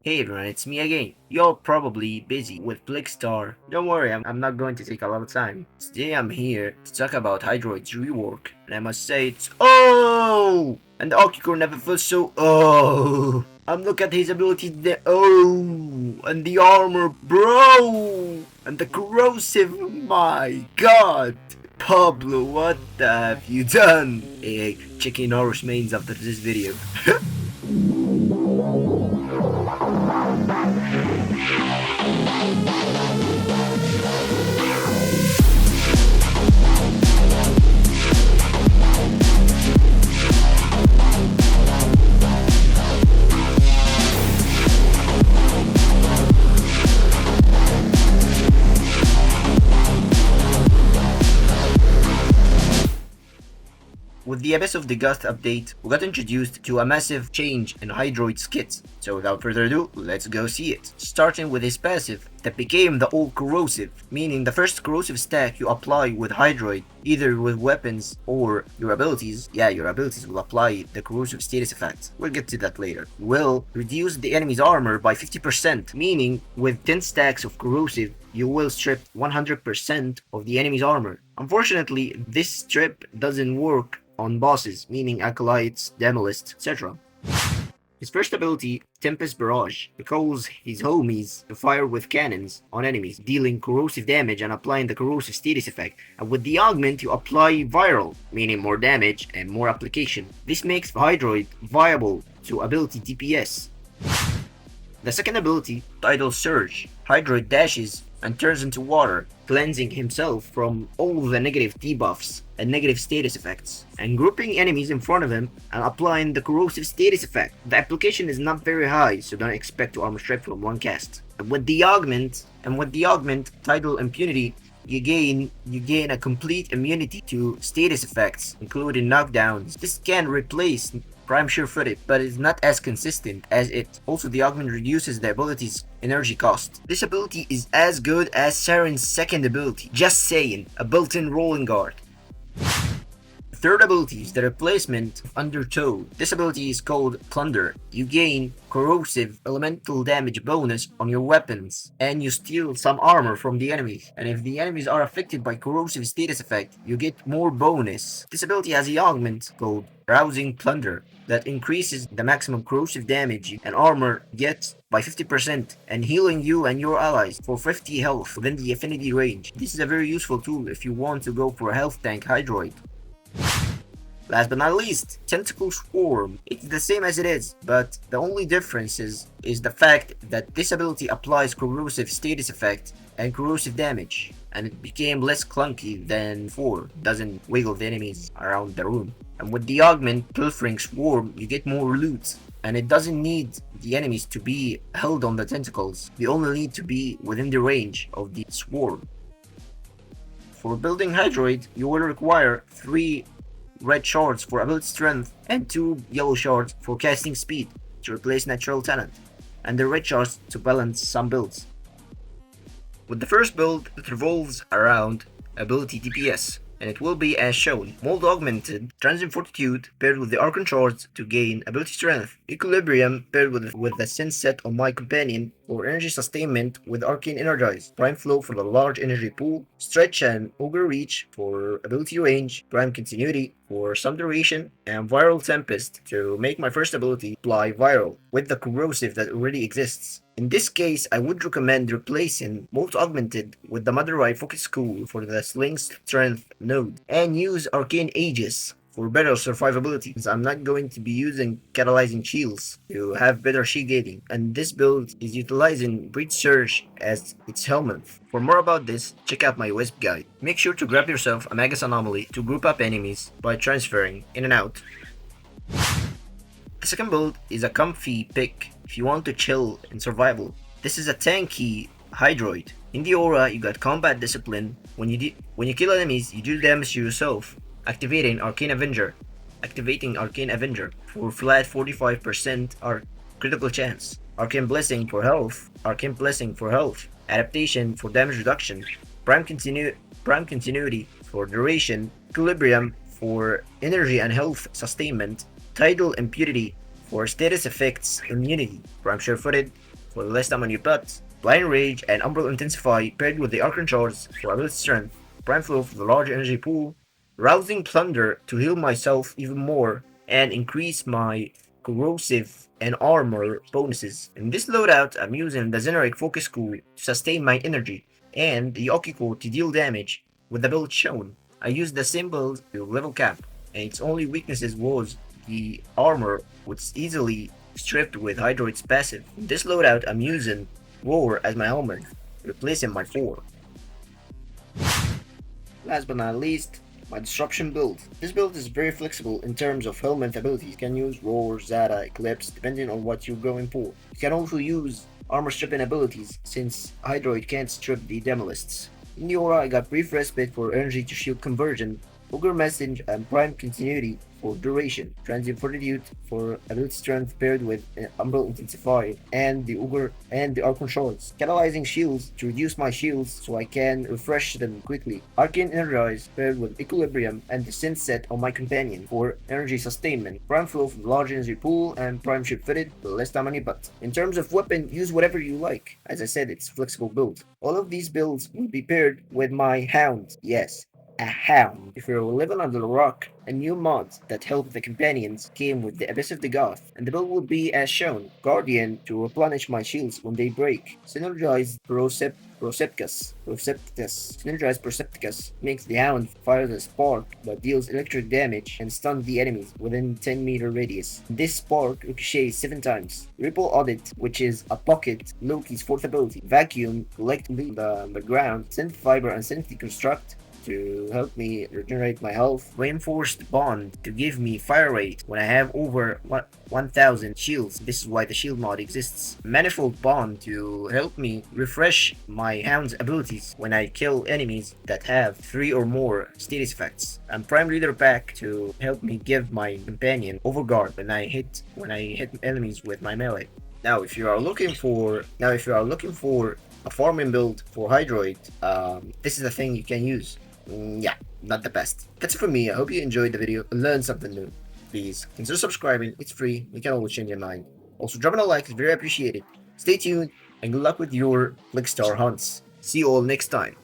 Hey everyone, it's me again. You're probably busy with Blickstar. Don't worry, I'm not going to take a lot of time. Today I'm here to talk about Hydroid's rework, and I must say it's oh! And the Okicore never feels so oh! Look at his abilities there, oh! And the armor, bro! And the corrosive, my god! Pablo, what have you done? Hey, check in our mains after this video. With the Abyss of the Gust update, we got introduced to a massive change in Hydroid's kit, so without further ado, let's go see it. Starting with his passive that became the All Corrosive, meaning the first corrosive stack you apply with Hydroid, either with weapons or your abilities, your abilities will apply the corrosive status effect, we'll get to that later, will reduce the enemy's armor by 50%, meaning with 10 stacks of corrosive, you will strip 100% of the enemy's armor. Unfortunately, this strip doesn't work on bosses, meaning acolytes, demolists, etc. His first ability, Tempest Barrage, calls his homies to fire with cannons on enemies, dealing corrosive damage and applying the corrosive status effect. And with the augment, you apply Viral, meaning more damage and more application. This makes Hydroid viable to ability DPS. The second ability, Tidal Surge, Hydroid dashes and turns into water, cleansing himself from all the negative debuffs and negative status effects, and grouping enemies in front of him and applying the corrosive status effect. The application is not very high, so don't expect to armor strip from one cast. With the augment, Tidal Impunity, you gain a complete immunity to status effects, including knockdowns. This can replace Prime Sure-Footed, but is not as consistent as it. Also, the augment reduces the ability's energy cost. This ability is as good as Saren's second ability. Just saying, a built-in rolling guard. Third ability is the replacement of Undertow. This ability is called Plunder. You gain corrosive elemental damage bonus on your weapons, and you steal some armor from the enemies. And if the enemies are affected by corrosive status effect, you get more bonus. This ability has a augment called Rousing Plunder that increases the maximum corrosive damage and armor get by 50% and healing you and your allies for 50 health within the affinity range. This is a very useful tool if you want to go for a health tank Hydroid. Last but not least, Tentacle Swarm. It's the same as it is, but the only difference is the fact that this ability applies corrosive status effect and corrosive damage, and it became less clunky than before. Doesn't wiggle the enemies around the room. And with the augment Pilfering Swarm, you get more loot, and it doesn't need the enemies to be held on the tentacles. They only need to be within the range of the swarm. For building Hydroid, you will require 3 red shards for ability strength and 2 yellow shards for casting speed to replace natural talent, and the red shards to balance some builds. With the first build, it revolves around ability DPS, and it will be as shown. Mold Augmented, Transient Fortitude paired with the Archon Shards to gain ability strength. Equilibrium paired with the Sense set on my companion for energy sustainment with Arcane Energize. Prime Flow for the large energy pool. Stretch and Ogre Reach for ability range. Prime Continuity for some duration. And Viral Tempest to make my first ability apply Viral with the corrosive that already exists. In this case, I would recommend replacing Molt Augmented with the Madurai Focus School for the Sling Strength node, and use Arcane Aegis for better survivability, since I'm not going to be using Catalyzing Shields to have better shield gating, and this build is utilizing Breach Surge as its helmet. For more about this, check out my Wisp guide. Make sure to grab yourself a Magus Anomaly to group up enemies by transferring in and out. The second build is a comfy pick if you want to chill in survival. This is a tanky Hydroid. In the aura, you got Combat Discipline. When you kill enemies, you do damage to yourself, activating Arcane Avenger for flat 45% critical chance. Arcane Blessing for health. Adaptation for damage reduction. Prime Continuity for duration. Equilibrium for energy and health sustainment. Tidal Impunity for status effects immunity. Prime Sure-Footed for less time on your butt, Blind Rage and Umbral Intensify paired with the Archon Shards for ability strength, Prime Flow for the large energy pool, Rousing Plunder to heal myself even more and increase my corrosive and armor bonuses. In this loadout, I'm using the Zeneric Focus Cool to sustain my energy and the Okiko to deal damage with the build shown. I used the symbols to level cap, and its only weaknesses was the armor, which is easily stripped with Hydroid's passive. In this loadout, I'm using Roar as my helmet, replacing my 4. Last but not least, my Disruption build. This build is very flexible in terms of helmet abilities. You can use Roar, Zata, Eclipse, depending on what you're going for. You can also use armor stripping abilities, since Hydroid can't strip the Demolists. In the aura, I got Brief Respite for energy to shield conversion, Ogre Message and Prime Continuity for duration, Transient Fortitude for ability strength paired with Umbral Intensify, and the Ogre and the Archon Shards, catalyzing shields to reduce my shields so I can refresh them quickly, Arcane Energize paired with Equilibrium and the Synth set on my companion for energy sustainment, Prime Flow for the large energy pool, and Prime Ship Fitted for less time on your butt. In terms of weapon, use whatever you like. As I said, it's a flexible build. All of these builds will be paired with my Hound. Yes, a hound. If you're living under a rock, a new mod that helped the companions came with the Abyss of the Goth, and the build will be as shown. Guardian to replenish my shields when they break. Synergized Synergized Percepticus makes the hound fire a spark that deals electric damage and stuns the enemies within 10-meter radius. This spark ricochets 7 times. Ripple Audit, which is a pocket Loki's 4th ability. Vacuum, collect the ground. Synth Fiber and Synth Deconstruct to help me regenerate my health. Reinforced Bond to give me fire rate when I have over 1000 shields. This is why the shield mod exists. Manifold Bond to help me refresh my Hound's abilities when I kill enemies that have 3 or more status effects. And Prime Leader Pack to help me give my companion overguard when I hit enemies with my melee. Now if you are looking for a farming build for Hydroid, this is the thing you can use. Yeah, not the best. That's it for me. I hope you enjoyed the video and learned something new. Please consider subscribing. It's free. You can always change your mind. Also, dropping a like is very appreciated. Stay tuned and good luck with your Flickstar hunts. See you all next time.